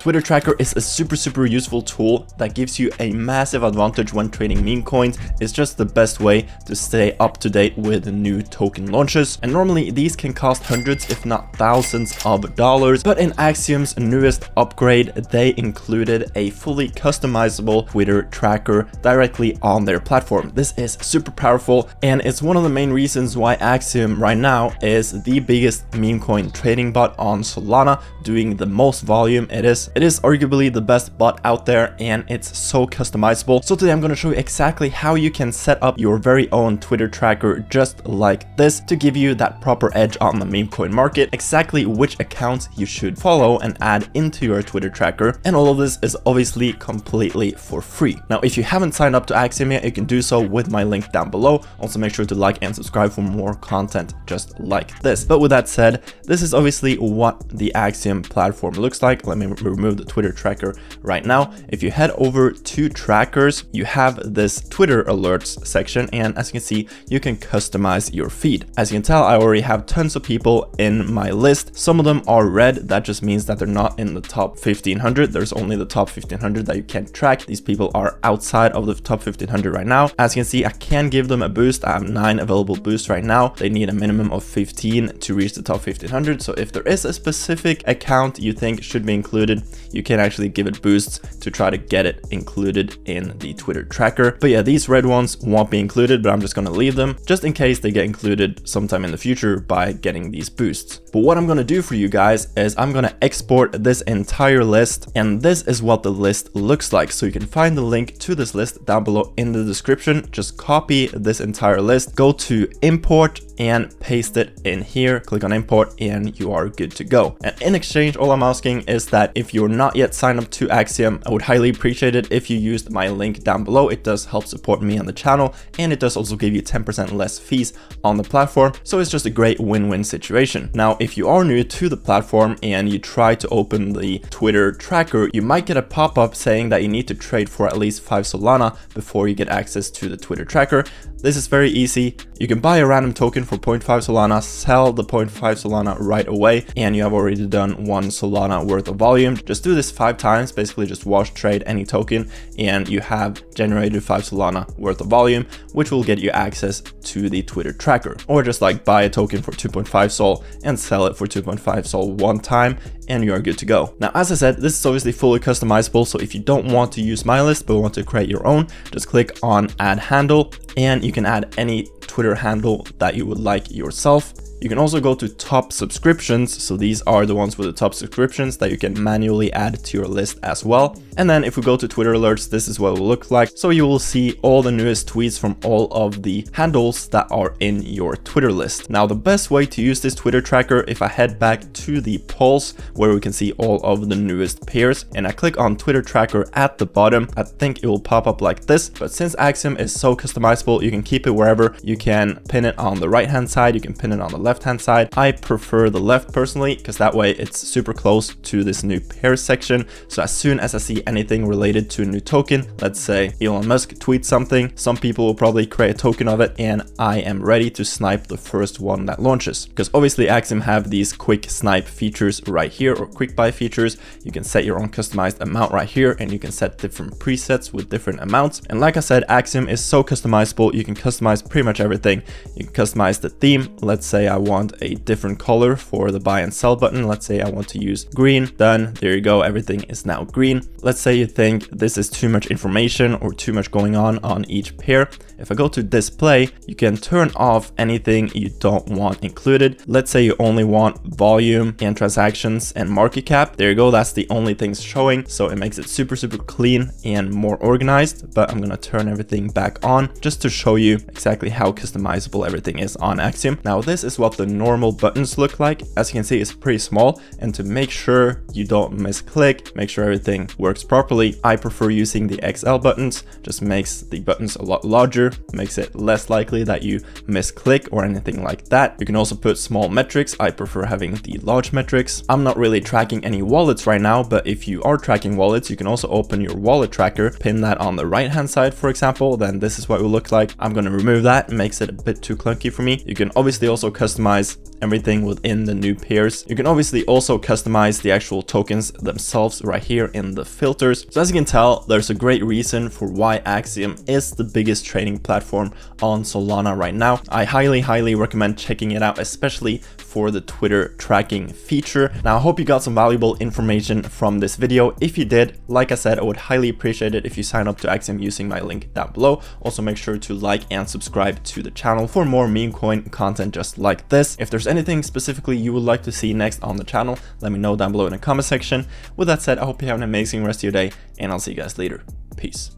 Twitter Tracker is a super useful tool that gives you a massive advantage when trading meme coins. It's just the best way to stay up to date with new token launches. And normally these can cost hundreds if not thousands of dollars. But in Axiom's newest upgrade, they included a fully customizable Twitter Tracker directly on their platform. This is super powerful and it's one of the main reasons why Axiom right now is the biggest meme coin trading bot on Solana, doing the most volume. It is arguably the best bot out there and it's so customizable. So today I'm going to show you exactly how you can set up your very own Twitter Tracker just like this to give you that proper edge on the meme coin market, exactly which accounts you should follow and add into your Twitter Tracker. And all of this is obviously completely for free. Now, if you haven't signed up to Axiom yet, you can do so with my link down below. Also make sure to like and subscribe for more content just like this. But with that said, this is obviously what the Axiom platform looks like. Let me remove the Twitter Tracker right now. If you head over to trackers, you have this Twitter alerts section, and as you can see, you can customize your feed. As you can tell, I already have tons of people in my list. Some of them are red. That just means that they're not in the top 1500. There's only the top 1500 that you can't track. These people are outside of the top 1500 right now. As you can see, I can give them a boost. I have 9 available boosts right now. They need a minimum of 15 to reach the top 1500. So if there is a specific account you think should be included, you can actually give it boosts to try to get it included in the Twitter Tracker. But yeah, these red ones won't be included, but I'm just going to leave them just in case they get included sometime in the future by getting these boosts. But what I'm going to do for you guys is I'm going to export this entire list, and this is what the list looks like. So you can find the link to this list down below in the description. Just copy this entire list, go to import and paste it in here, click on import, and you are good to go. And in exchange, all I'm asking is that if you're not yet signed up to Axiom, I would highly appreciate it if you used my link down below. It does help support me on the channel, and it does also give you 10% less fees on the platform. So it's just a great win-win situation. Now, if you are new to the platform and you try to open the Twitter Tracker, you might get a pop-up saying that you need to trade for at least 5 Solana before you get access to the Twitter Tracker. This is very easy. You can buy a random token for 0.5 Solana, sell the 0.5 Solana right away, and you have already done 1 Solana worth of volume. Just do this 5 times, basically just wash trade any token, and you have generated 5 Solana worth of volume, which will get you access to the Twitter Tracker. Or just like buy a token for 2.5 Sol and sell it for 2.5 Sol one time, and you are good to go. Now, as I said, this is obviously fully customizable, so if you don't want to use my list but want to create your own, just click on add handle, and you can add any Twitter handle that you would like yourself. You can also go to top subscriptions. So these are the ones with the top subscriptions that you can manually add to your list as well. And then if we go to Twitter alerts, this is what it will look like. So you will see all the newest tweets from all of the handles that are in your Twitter list. Now, the best way to use this Twitter Tracker, if I head back to the polls where we can see all of the newest pairs and I click on Twitter Tracker at the bottom, I think it will pop up like this. But since Axiom is so customizable, you can keep it wherever. You can pin it on the right hand side, you can pin it on the left hand side. I prefer the left personally, because that way it's super close to this new pairs section. So as soon as I see anything related to a new token, let's say Elon Musk tweets something, some people will probably create a token of it, and I am ready to snipe the first one that launches. Because obviously Axiom have these quick snipe features right here, or quick buy features. You can set your own customized amount right here, and you can set different presets with different amounts. And like I said, Axiom is so customizable. You can customize pretty much everything. You can customize the theme. Let's say I want a different color for the buy and sell button. Let's say I want to use green. Done. There you go. Everything is now green. Let's say you think this is too much information or too much going on each pair. If I go to display, you can turn off anything you don't want included. Let's say you only want volume and transactions and market cap. There you go. That's the only things showing. So it makes it super clean and more organized. But I'm going to turn everything back on just to show you exactly how customizable everything is on Axiom. Now, this is what the normal buttons look like. As you can see, it's pretty small, and to make sure you don't misclick, make sure everything works properly, I prefer using the XL buttons. Just makes the buttons a lot larger, makes it less likely that you misclick or anything like that. You can also put small metrics. I prefer having the large metrics. I'm not really tracking any wallets right now, but if you are tracking wallets, you can also open your wallet tracker, pin that on the right hand side, for example. Then this is what it will look like. I'm going to remove that. It makes it a bit too clunky for me. You can obviously also customize customize everything within the new pairs. You can obviously also customize the actual tokens themselves right here in the filters. So as you can tell, there's a great reason for why Axiom is the biggest trading platform on Solana right now. I highly recommend checking it out, especially for the Twitter tracking feature. Now, I hope you got some valuable information from this video. If you did, like I said, I would highly appreciate it if you sign up to Axiom using my link down below. Also, make sure to like and subscribe to the channel for more meme coin content just like this. If there's anything specifically you would like to see next on the channel, let me know down below in the comment section. With that said, I hope you have an amazing rest of your day, and I'll see you guys later. Peace.